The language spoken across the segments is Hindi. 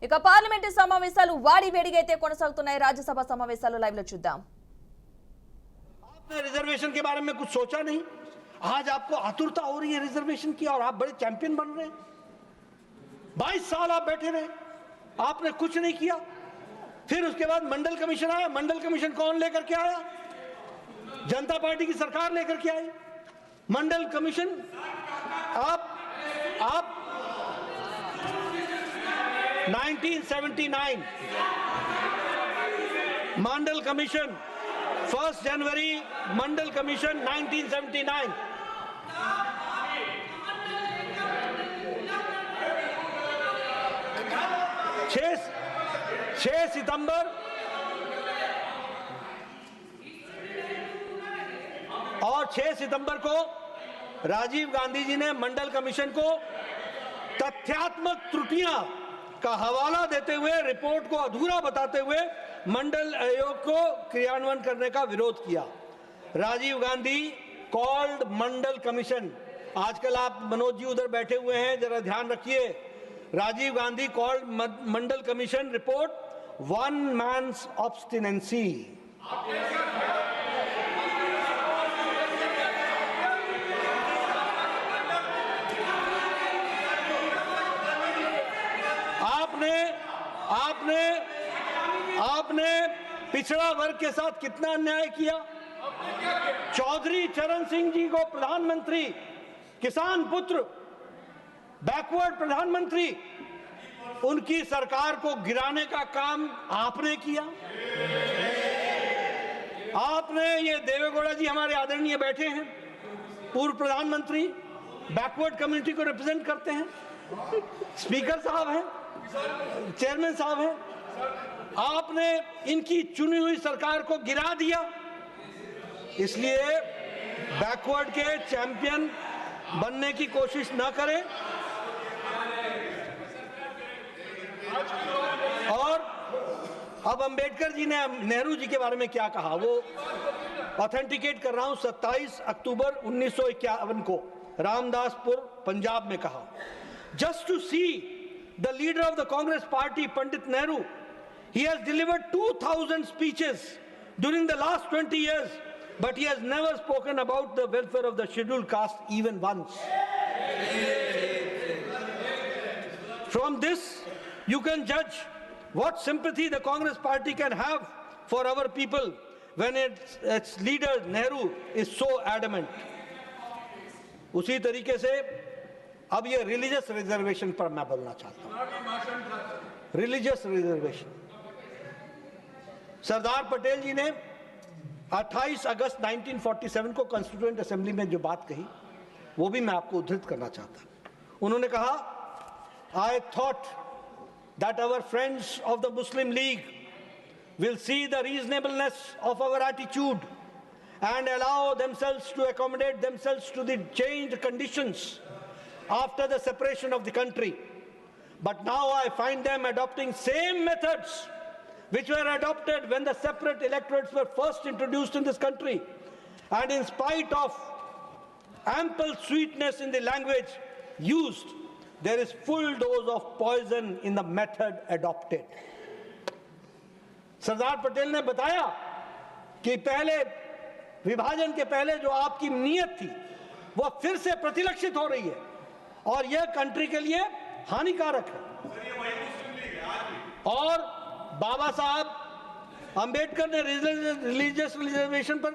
ఇక పార్లమెంటు సమావేశాలు వాడి వేడిగా అయితే కొనసాగుతున్నాయి. రాజ్యసభ సమావేశాలు లైవ్ లో చూద్దాం. आपने रिजर्वेशन के बारे में कुछ सोचा नहीं? आज आपको आतुरता हो रही है रिजर्वेशन की और आप बड़े चैंपियन बन रहे हैं। 22 साल आप बैठे रहे, आपने कुछ नहीं किया। फिर उसके बाद मंडल कमीशन आया। मंडल कमीशन कौन लेकर के आया? जनता पार्टी की सरकार लेकर के आई। मंडल कमीशन आप 1979 मंडल कमीशन 1 जनवरी मंडल कमीशन 1979 6 सितंबर और 6 सितंबर को राजीव गांधी जी ने मंडल कमीशन को तथ्यात्मक त्रुटियां का हवाला देते हुए, रिपोर्ट को अधूरा बताते हुए मंडल आयोग को क्रियान्वयन करने का विरोध किया। राजीव गांधी कॉल्ड मंडल कमीशन। आजकल आप मनोज जी उधर बैठे हुए हैं, जरा ध्यान रखिए। राजीव गांधी कॉल्ड मंडल कमीशन रिपोर्ट वन मैन्स ऑब्स्टिनेंसी। आपने पिछड़ा वर्ग के साथ कितना अन्याय किया। चौधरी चरण सिंह जी को प्रधानमंत्री, किसान पुत्र, बैकवर्ड प्रधानमंत्री, उनकी सरकार को गिराने का काम आपने किया। आपने, ये देवेगौड़ा जी हमारे आदरणीय बैठे हैं, पूर्व प्रधानमंत्री, बैकवर्ड कम्युनिटी को रिप्रेजेंट करते हैं, स्पीकर साहब हैं, चेयरमैन साहब हैं। आपने इनकी चुनी हुई सरकार को गिरा दिया। इसलिए बैकवर्ड के चैंपियन बनने की कोशिश न करें। और अब अंबेडकर जी ने नेहरू जी के बारे में क्या कहा, वो ऑथेंटिकेट कर रहा हूं। 27 अक्टूबर 1951 को रामदासपुर पंजाब में कहा, just to see the leader of the Congress party, Pandit Nehru, he has delivered 2000 speeches during the last 20 years, but he has never spoken about the welfare of the scheduled caste even once. From this, you can judge what sympathy the Congress party can have for our people when its leader Nehru is so adamant. उसी तरीके से अब ये रिलीजियस रिजर्वेशन पर मैं बोलना चाहता हूं। रिलीजियस रिजर्वेशन, सरदार पटेल जी ने 28 अगस्त 1947 को कॉन्स्टिट्यूएंट असेंबली में जो बात कही, वो भी मैं आपको उद्धृत करना चाहता हूं। उन्होंने कहा, I thought that our friends of the Muslim League will see the reasonableness of our attitude and allow themselves to accommodate themselves to the changed conditions after the separation of the country. But now I find them adopting same methods which were adopted when the separate electorates were first introduced in this country. And in spite of ample sweetness in the language used, there is full dose of poison in the method adopted. Sardar Patel ने बताया कि पहले विभाजन के पहले जो आपकी नीयत थी, वो फिर से प्रतिलक्षित हो रही है और यह कंट्री के लिए हानिकारक है। और बाबा साहब अंबेडकर ने रिलीजियस रिजर्वेशन पर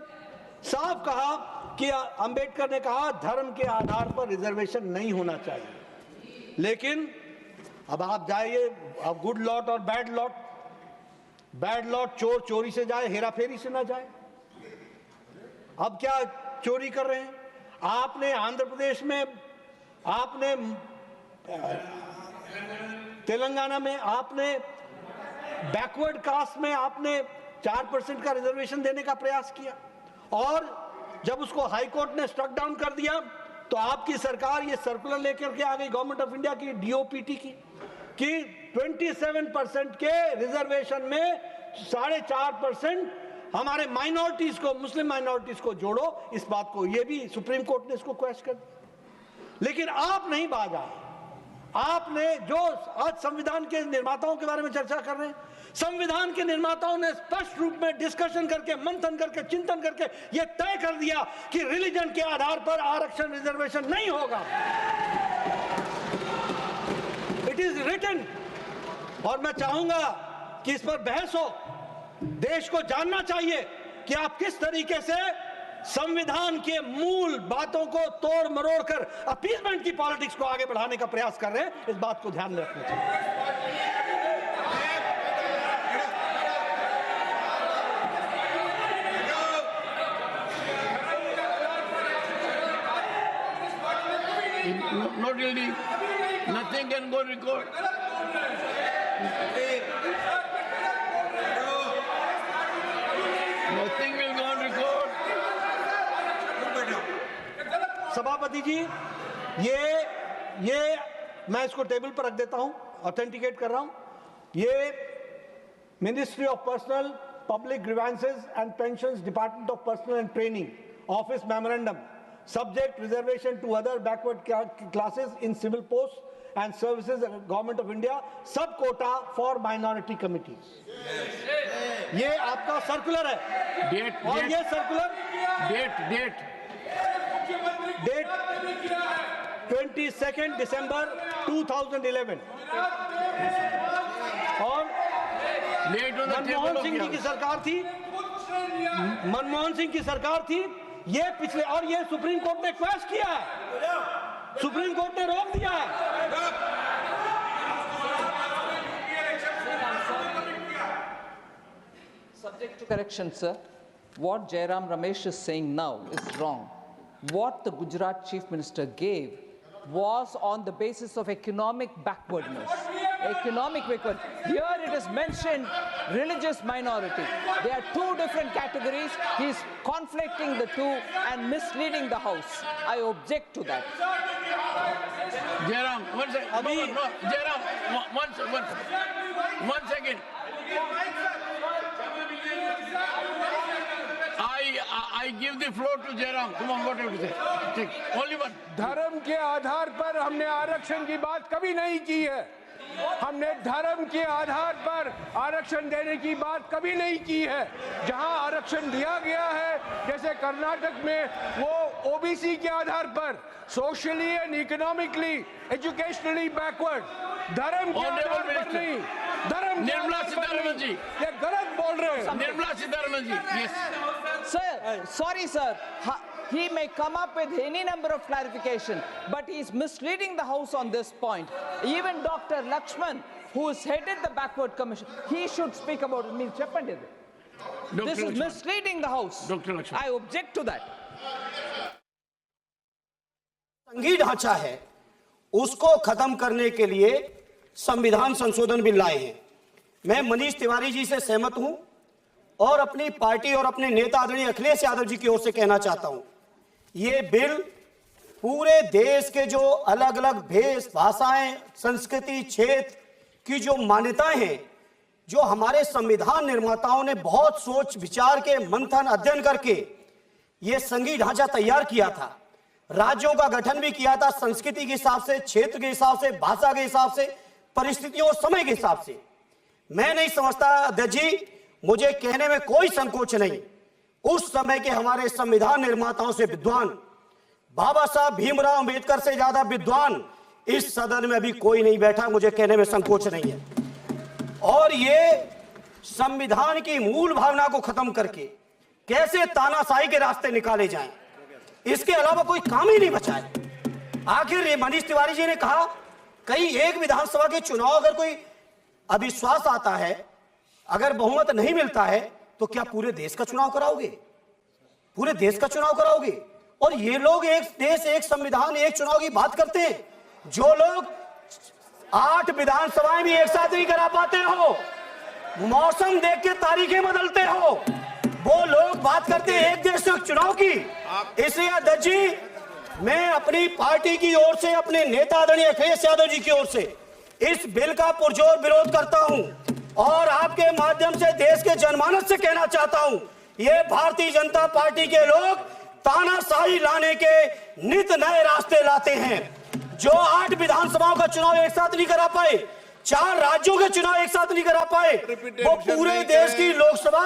साफ कहा कि अंबेडकर ने कहा धर्म के आधार पर रिजर्वेशन नहीं होना चाहिए। लेकिन अब आप जाइए, अब गुड लॉट और बैड लॉट, चोर चोरी से जाए, हेरा फेरी से ना जाए। अब क्या चोरी कर रहे हैं? आपने आंध्र प्रदेश में, आपने तेलंगाना में, आपने बैकवर्ड कास्ट में आपने 4% का रिजर्वेशन देने का प्रयास किया और जब उसको हाई कोर्ट ने स्ट्रक डाउन कर दिया तो आपकी सरकार ये सर्कुलर लेकर के आ गई, गवर्नमेंट ऑफ इंडिया की डीओपीटी की, कि 27% के रिजर्वेशन में 4.5% हमारे माइनॉरिटीज को, मुस्लिम माइनॉरिटीज को जोड़ो। इस बात को, ये भी सुप्रीम कोर्ट ने इसको क्वेश्चन कर दिया। लेकिन आप नहीं बाज आए, आपने जो आज संविधान के निर्माताओं के बारे में चर्चा कर रहे हैं, संविधान के निर्माताओं ने स्पष्ट रूप में डिस्कशन करके, मंथन करके, चिंतन करके यह तय कर दिया कि रिलीजन के आधार पर आरक्षण रिजर्वेशन नहीं होगा। It is written. और मैं चाहूंगा कि इस पर बहस हो। देश को जानना चाहिए कि आप किस तरीके से संविधान के मूल बातों को तोड़ मरोड़ कर अपीसमेंट की पॉलिटिक्स को आगे बढ़ाने का प्रयास कर रहे हैं। इस बात को ध्यान में रखना चाहिए। Not really. Nothing can go record. Nothing will go on record. सभापति जी, ये मैं इसको टेबल पर रख देता हूं, ऑथेंटिकेट कर रहा हूं। ये ministry of personnel public grievances and pensions, department of personal and training, office memorandum, subject reservation to other backward classes in civil posts and services of government of India, sub quota for minority committees. ये आपका सर्कुलर है। Date, और date. ये सर्कुलर Date. 22 दिसंबर 2011 और Late on the table Manmohan of Singh ji the की House. सरकार थी। मनमोहन सिंह की सरकार थी। ये पिछले, और ये सुप्रीम कोर्ट ने क्वेश्चन किया है, सुप्रीम कोर्ट ने रोक दिया है। Subject to correction, sir. What Jairam Ramesh is saying now is wrong. What the Gujarat Chief Minister gave was on the basis of economic backwardness. Economic backward. Here it is mentioned religious minority. They are two different categories. He is conflicting the two and misleading the House. I object to that. Jairam, one second. No, Jairam, one second. I give the floor to Jairam. Come on, what do you say? Take only one. धर्म के आधार पर हमने आरक्षण की बात कभी नहीं की है। हमने धर्म के आधार पर आरक्षण देने की बात कभी नहीं की है। जहां आरक्षण दिया गया है, जैसे कर्नाटक में, वो ओबीसी के आधार पर, socially and economically, educationally backward, धर्म के आधार पर नहीं। धर्म निर्मला सीतारमण जी, ये गलत बोल रहे हैं। Nirmala Sitharaman ji, yes. Sir, sorry, sir. He may come up with any number of clarification, but he is misleading the House on this point. Even Dr. Lakshman, who has headed the backward commission, he should speak about it. This is misleading the House. Dr. Lakshman. I object to that. संघीय ढांचा है, उसको खत्म करने के लिए संविधान संशोधन बिल लाए हैं। मैं मनीष तिवारी जी से सहमत हूं और अपनी पार्टी और अपने नेता आदरणीय अखिलेश यादव जी की ओर से कहना चाहता हूं, ये बिल पूरे देश के जो अलग अलग भेष, भाषाएं, संस्कृति, क्षेत्र की जो मान्यताएं हैं, जो हमारे संविधान निर्माताओं ने बहुत सोच विचार के, मंथन, अध्ययन करके ये संघीय ढांचा तैयार किया था, राज्यों का गठन भी किया था, संस्कृति के हिसाब से, क्षेत्र के हिसाब से, भाषा के हिसाब से, परिस्थितियों और समय के हिसाब से। मैं नहीं समझता अध्यक्ष जी, मुझे कहने में कोई संकोच नहीं, उस समय के हमारे संविधान निर्माताओं से विद्वान, बाबा साहब भीमराव अंबेडकर से ज्यादा विद्वान इस सदन में अभी कोई नहीं बैठा, मुझे कहने में संकोच नहीं है। और ये संविधान की मूल भावना को खत्म करके कैसे तानाशाही के रास्ते निकाले जाएं, इसके अलावा कोई काम ही नहीं बचा है। आखिर ये मनीष तिवारी जी ने कहा, कहीं एक विधानसभा के चुनाव अगर कोई अविश्वास आता है, अगर बहुमत नहीं मिलता है, तो क्या पूरे देश का चुनाव कराओगे? पूरे देश का चुनाव कराओगे? और ये लोग एक देश, एक संविधान, एक चुनाव की बात करते हैं। जो लोग 8 विधानसभाएं भी एक साथ नहीं करा पाते हो, मौसम देख के तारीखें बदलते हो, वो लोग बात करते हैं एक देश एक चुनाव की। इसलिए अध्यक्ष जी, मैं अपनी पार्टी की ओर से, अपने नेता आदरणीय अखिलेश यादव जी की ओर से इस बिल का पुरजोर विरोध करता हूं और आपके माध्यम से देश के जनमानस से कहना चाहता हूं, ये भारतीय जनता पार्टी के लोग तानाशाही लाने के नित नए रास्ते लाते हैं। जो 8 विधानसभाओं का चुनाव एक साथ नहीं करा पाए, 4 राज्यों के चुनाव एक साथ नहीं करा पाए, वो पूरे देश की लोकसभा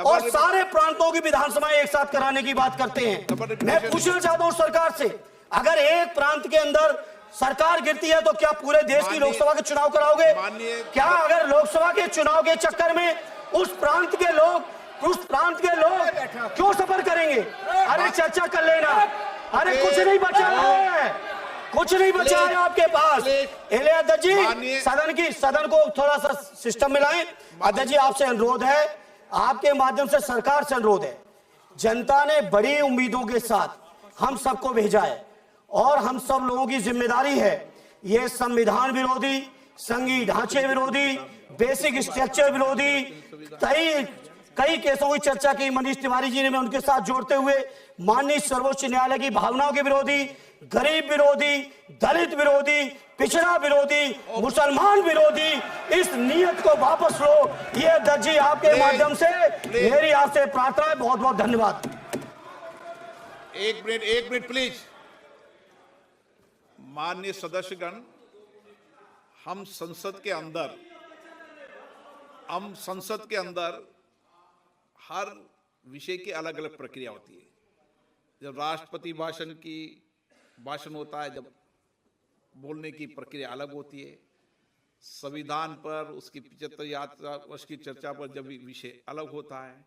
और सारे प्रांतों की विधानसभा एक साथ कराने की बात करते हैं। मैं पूछना चाहता हूं सरकार से, अगर एक प्रांत के अंदर सरकार गिरती है तो क्या पूरे देश की लोकसभा के चुनाव कराओगे? क्या अगर लोकसभा के चुनाव के चक्कर में उस प्रांत के लोग क्यों सफर करेंगे? अरे चर्चा कर लेना। अरे कुछ नहीं बचा है, कुछ नहीं बचा है आपके पास। एले अध्यक्ष जी, सदन को थोड़ा सा सिस्टम में लाएं। अध्यक्ष जी, आपसे अनुरोध है, आपके माध्यम से सरकार से अनुरोध है, जनता ने बड़ी उम्मीदों के साथ हम सबको भेजा है और हम सब लोगों की जिम्मेदारी है, ये संविधान विरोधी, संघीय ढांचे विरोधी, बेसिक स्ट्रक्चर विरोधी कई केसों की चर्चा की मनीष तिवारी जी ने, मैं उनके साथ जोड़ते हुए माननीय सर्वोच्च न्यायालय की भावनाओं के विरोधी, गरीब विरोधी, दलित विरोधी, पिछड़ा विरोधी, मुसलमान विरोधी इस नियत को वापस लो। ये अध्यक्ष जी आपके माध्यम से मेरी आपसे प्रार्थना है। बहुत बहुत धन्यवाद। एक मिनट प्लीज। माननीय सदस्यगण, हम संसद के अंदर हर विषय की अलग अलग प्रक्रिया होती है। जब राष्ट्रपति भाषण होता है, जब बोलने की प्रक्रिया अलग होती है। संविधान पर उसकी 75 वर्ष की चर्चा पर जब विषय अलग होता है।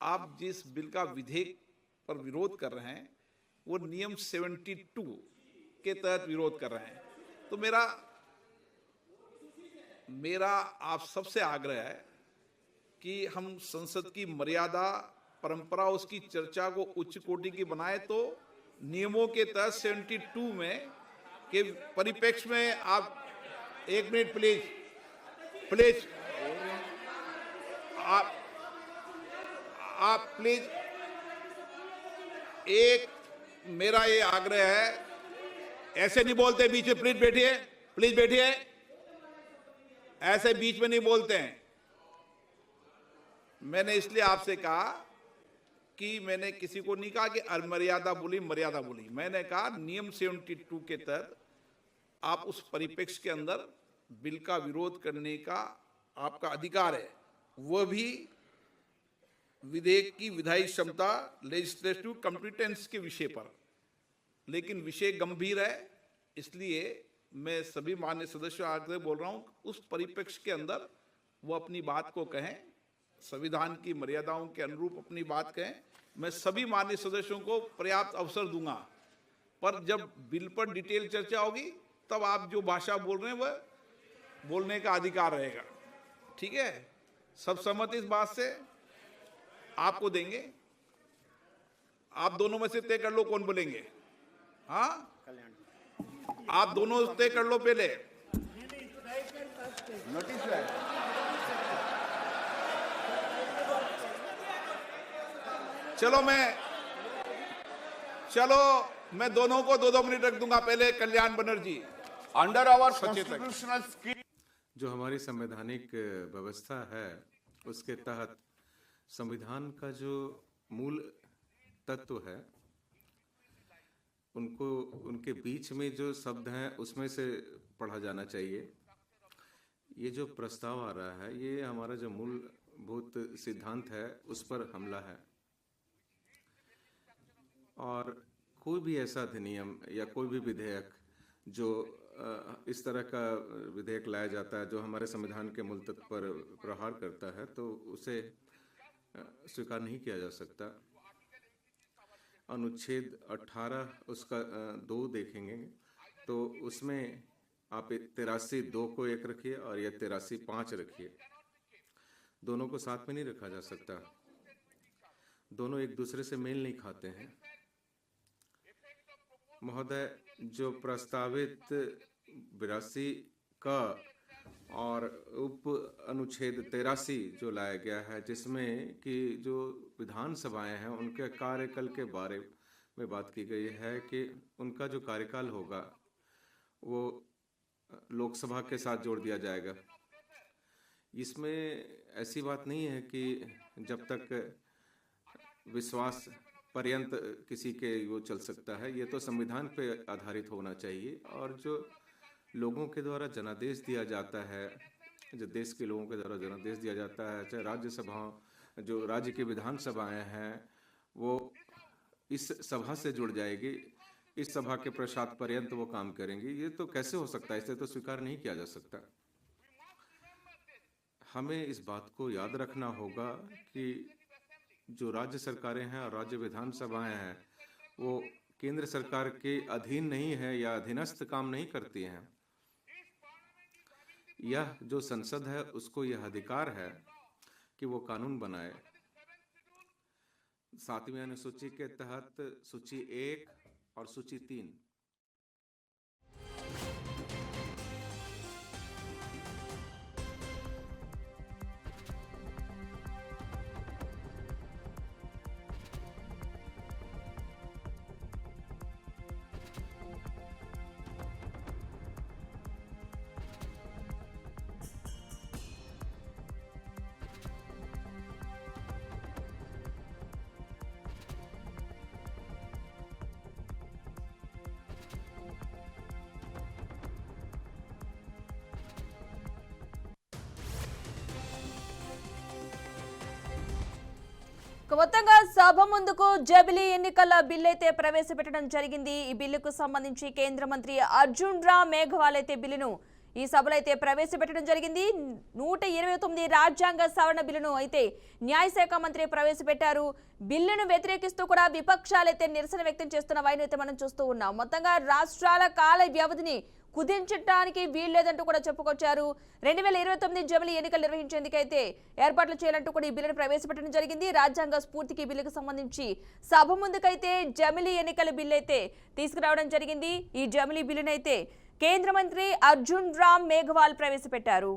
आप जिस बिल का विधेयक पर विरोध कर रहे हैं वो नियम 72 के तहत विरोध कर रहे हैं। तो मेरा आप सबसे आग्रह है कि हम संसद की मर्यादा, परंपरा, उसकी चर्चा को उच्च कोटि की बनाए। तो नियमों के तहत 72 में के परिप्रेक्ष्य में आप एक मिनट प्लीज आप प्लीज एक मेरा ये आग्रह है, ऐसे नहीं बोलते बीच में। प्लीज बैठिए, ऐसे बीच में नहीं बोलते हैं। मैंने इसलिए आपसे कहा कि मैंने किसी को नहीं कहा कि अमर्यादा बोली, मर्यादा बोली। मैंने कहा नियम 72 के तहत आप उस परिप्रेक्ष्य के अंदर बिल का विरोध करने का आपका अधिकार है, वह भी विधेयक की विधायी क्षमता, लेजिस्लेटिव कॉम्पिटेंस के विषय पर। लेकिन विषय गंभीर है, इसलिए मैं सभी मान्य सदस्यों आगे बोल रहा हूं, उस परिप्रेक्ष्य के अंदर वो अपनी बात को कहें, संविधान की मर्यादाओं के अनुरूप अपनी बात कहें। मैं सभी मान्य सदस्यों को पर्याप्त अवसर दूंगा, पर जब बिल पर डिटेल चर्चा होगी तब आप जो भाषा बोल रहे हैं वह बोलने का अधिकार रहेगा। ठीक है, सब सहमत इस बात से? आपको देंगे, आप दोनों में से तय कर लो कौन बोलेंगे। हाँ, आप दोनों तय कर लो पहले। चलो मैं दोनों को 2-2 मिनट रख दूंगा। पहले Kalyan Banerjee. Under our constitutional scheme, जो हमारी संवैधानिक व्यवस्था है उसके तहत संविधान का जो मूल तत्व है उनको, उनके बीच में जो शब्द हैं उसमें से पढ़ा जाना चाहिए। ये जो प्रस्ताव आ रहा है ये हमारा जो मूलभूत सिद्धांत है उस पर हमला है। और कोई भी ऐसा अधिनियम या कोई भी विधेयक जो इस तरह का विधेयक लाया जाता है जो हमारे संविधान के मूल तत्व पर प्रहार करता है तो उसे स्वीकार नहीं किया जा सकता। अनुच्छेद 18 उसका 2 देखेंगे तो उसमें आप 83(2) को एक रखिए और यह 83(5) रखिए। दोनों को साथ में नहीं रखा जा सकता, दोनों एक दूसरे से मेल नहीं खाते हैं। महोदय, जो प्रस्तावित 82 का और उप अनुच्छेद 83 जो लाया गया है जिसमें कि जो विधानसभाएं हैं उनके कार्यकाल के बारे में बात की गई है कि उनका जो कार्यकाल होगा वो लोकसभा के साथ जोड़ दिया जाएगा। इसमें ऐसी बात नहीं है कि जब तक विश्वास पर्यंत किसी के वो चल सकता है। ये तो संविधान पे आधारित होना चाहिए। और जो लोगों के द्वारा जनादेश दिया जाता है, जो देश के लोगों के द्वारा जनादेश दिया जाता है, चाहे राज्यसभा, जो राज्य की विधानसभाएं हैं, वो इस सभा से जुड़ जाएगी, इस सभा के प्रसाद पर्यंत वो काम करेंगी। ये तो कैसे हो सकता है? इसे तो स्वीकार नहीं किया जा सकता। हमें इस बात को याद रखना होगा कि जो राज्य सरकारें हैं और राज्य विधानसभाएं हैं, वो केंद्र सरकार के अधीन नहीं है या अधीनस्थ काम नहीं करती हैं। यह जो संसद है, उसको यह अधिकार है कि वो कानून बनाए। 7वीं अनुसूची के तहत सूची 1 और सूची 3। మొత్తంగా సభ ముందుకు జబిలీ ఎన్నికల బిల్ అయితే ప్రవేశపెట్టడం జరిగింది। ఈ బిల్లుకు సంబంధించి కేంద్ర మంత్రి అర్జున్ రామ్ మేఘవాల్ అయితే బిల్లును ఈ సభలో అయితే ప్రవేశపెట్టడం జరిగింది। 129 రాజ్యాంగ సవరణ బిల్లును అయితే న్యాయశాఖ మంత్రి ప్రవేశపెట్టారు। బిల్లును వ్యతిరేకిస్తూ కూడా విపక్షాలైతే నిరసన వ్యక్తం చేస్తున్న వైన అయితే మనం చూస్తూ ఉన్నాం। మొత్తంగా రాష్ట్రాల కాల వ్యవధిని కుదించడానికి వీల్లేదంటూ కూడా చెప్పుకొచ్చారు। 2029 జమిలీ ఎన్నికలు నిర్వహించేందుకైతే ఏర్పాట్లు చేయాలంటూ కూడా ఈ బిల్లును ప్రవేశపెట్టడం జరిగింది। రాజ్యాంగ స్ఫూర్తికి బిల్లుకు సంబంధించి సభ ముందుకైతే జమిలీ ఎన్నికల బిల్లు అయితే తీసుకురావడం జరిగింది। ఈ జమిలీ బిల్లునైతే కేంద్ర మంత్రి అర్జున్ రామ్ మేఘవాల్ ప్రవేశపెట్టారు।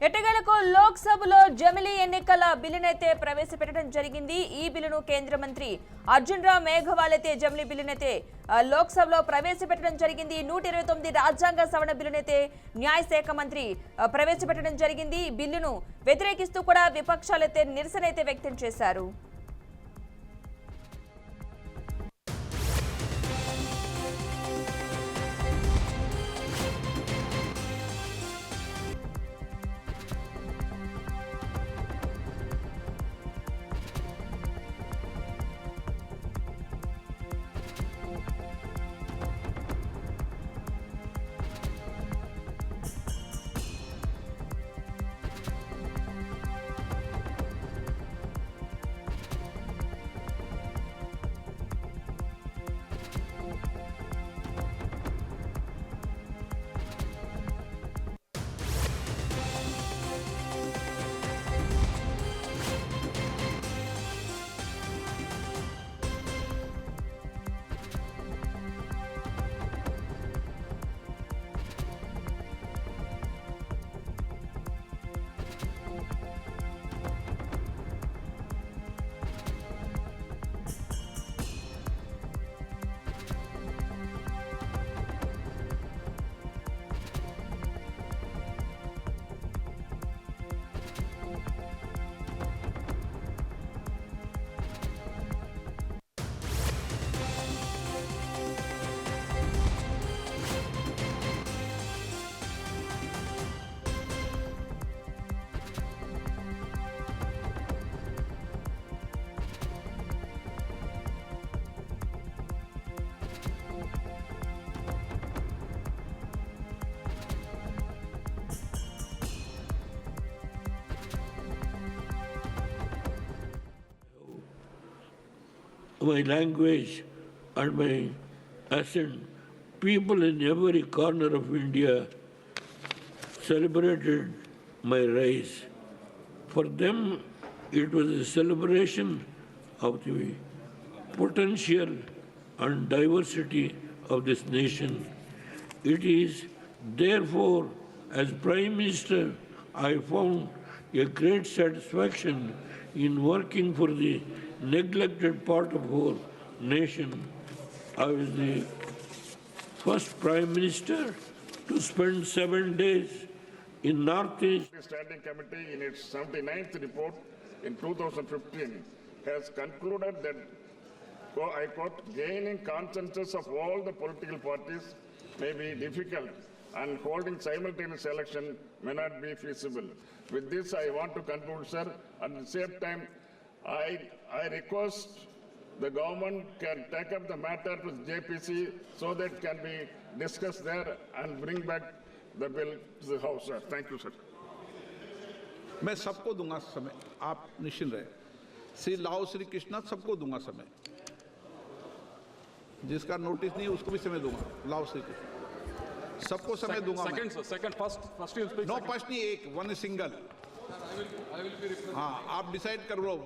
ఎట్టకేలకు లోక్సభలో జమిలీ ఎన్నికల బిల్లునైతే ప్రవేశపెట్టడం జరిగింది। ఈ బిల్లును కేంద్ర మంత్రి అర్జున్ రామ్ మేఘవాల్ అయితే జమిలీ బిల్లునైతే లోక్సభలో ప్రవేశపెట్టడం జరిగింది। 129 రాజ్యాంగ సవరణ బిల్లునైతే న్యాయశాఖ మంత్రి ప్రవేశపెట్టడం జరిగింది। బిల్లును వ్యతిరేకిస్తూ కూడా విపక్షాలైతే నిరసన అయితే వ్యక్తం చేశారు। my language and my accent, people in every corner of India celebrated my rise. For them, it was a celebration of the potential and diversity of this nation. It is therefore, as Prime Minister, I found a great satisfaction in working for the neglected part of our nation. I was the first Prime Minister to spend 7 days in Northeast. The Standing Committee in its 79th report in 2015 has concluded that, I quote, gaining consensus of all the political parties may be difficult and holding simultaneous election may not be feasible. With this, I want to conclude, sir. At the same time, I request the government can take up the matter with JPC so that can be discussed there and bring back the bill to the House, sir. Thank you, sir. मैं सबको दूंगा समय, आप निश्चिंत रहे। श्री लाओ श्री कृष्णा सबको दूंगा समय, जिसका नोटिस नहीं उसको भी समय दूंगा। लाओ श्री कृष्ण सबको समय दूंगा। First you'll speak. No first नहीं, एक वन सिंगल। हाँ, आप डिसाइड कर लो।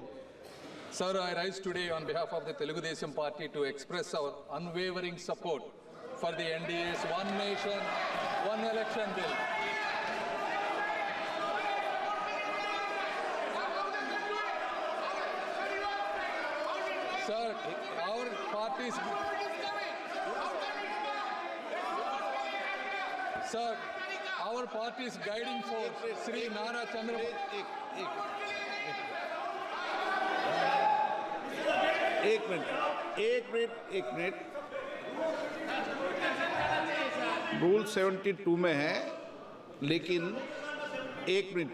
Sir, I rise today on behalf of the Telugu Desam Party to express our unwavering support for the NDA's One Nation, One Election bill. Sir, our party's guiding force, Sri Nara Chandrababu. एक मिनट रूल 72 में है, लेकिन एक मिनट,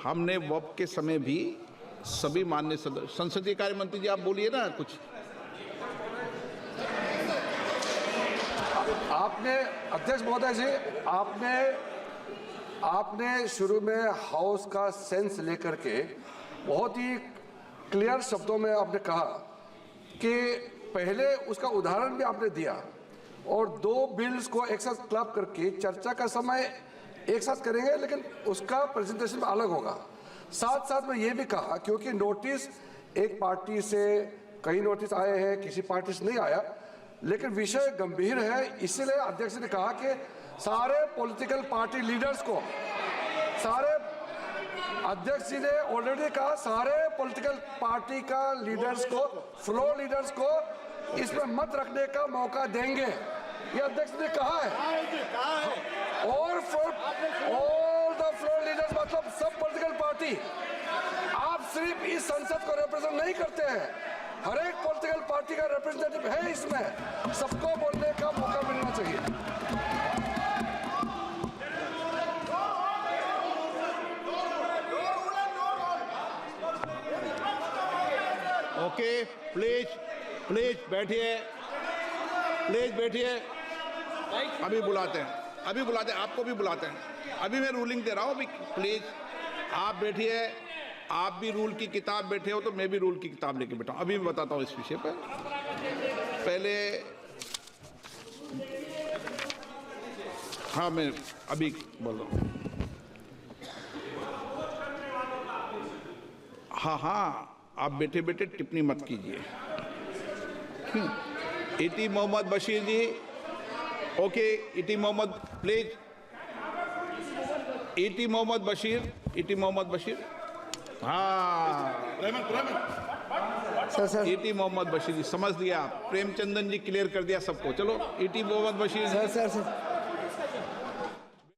हमने वक्त के समय भी सभी माननीय सदस्य, संसदीय कार्य मंत्री जी आप बोलिए ना कुछ। आपने अध्यक्ष महोदय जी, आपने शुरू में हाउस का सेंस लेकर के बहुत ही क्लियर शब्दों में आपने कहा कि पहले उसका उदाहरण भी आपने दिया और दो बिल्स को एक साथ क्लब करके चर्चा का समय एक साथ करेंगे, लेकिन उसका प्रेजेंटेशन अलग होगा। साथ साथ में ये भी कहा, क्योंकि नोटिस एक पार्टी से कई नोटिस आए हैं, किसी पार्टी से नहीं आया, लेकिन विषय गंभीर है, इसीलिए अध्यक्ष ने कहा कि सारे पॉलिटिकल पार्टी लीडर्स को, अध्यक्ष जी ने ऑलरेडी कहा सारे पॉलिटिकल पार्टी का लीडर्स को, फ्लोर लीडर्स को इसमें मत रखने का मौका देंगे, ये अध्यक्ष ने कहा है। और ऑल द फ्लोर लीडर्स मतलब सब पॉलिटिकल पार्टी, आप सिर्फ इस संसद को रिप्रेजेंट नहीं करते हैं, हर एक पॉलिटिकल पार्टी का रिप्रेजेंटेटिव है इसमें, सबको बोलने का मौका मिलना चाहिए। ओके, प्लीज बैठिए, अभी बुलाते हैं, आपको भी बुलाते हैं, अभी मैं रूलिंग दे रहा हूँ, अभी प्लीज आप बैठिए, आप भी रूल की किताब बैठे हो तो मैं भी रूल की किताब लेके बैठा हूँ, अभी मैं बताता हूँ इस विषय पर। पहले हाँ, मैं अभी बोल रहा हूँ। हाँ, आप बैठे टिप्पणी मत कीजिए। इटी मोहम्मद बशीर जी, ओके, इटी मोहम्मद प्लीज, इटी मोहम्मद बशीर, हाँ, इटी मोहम्मद बशीर जी समझ लिया आप, प्रेमचंदन जी क्लियर कर दिया सबको, चलो इटी मोहम्मद बशीर। सर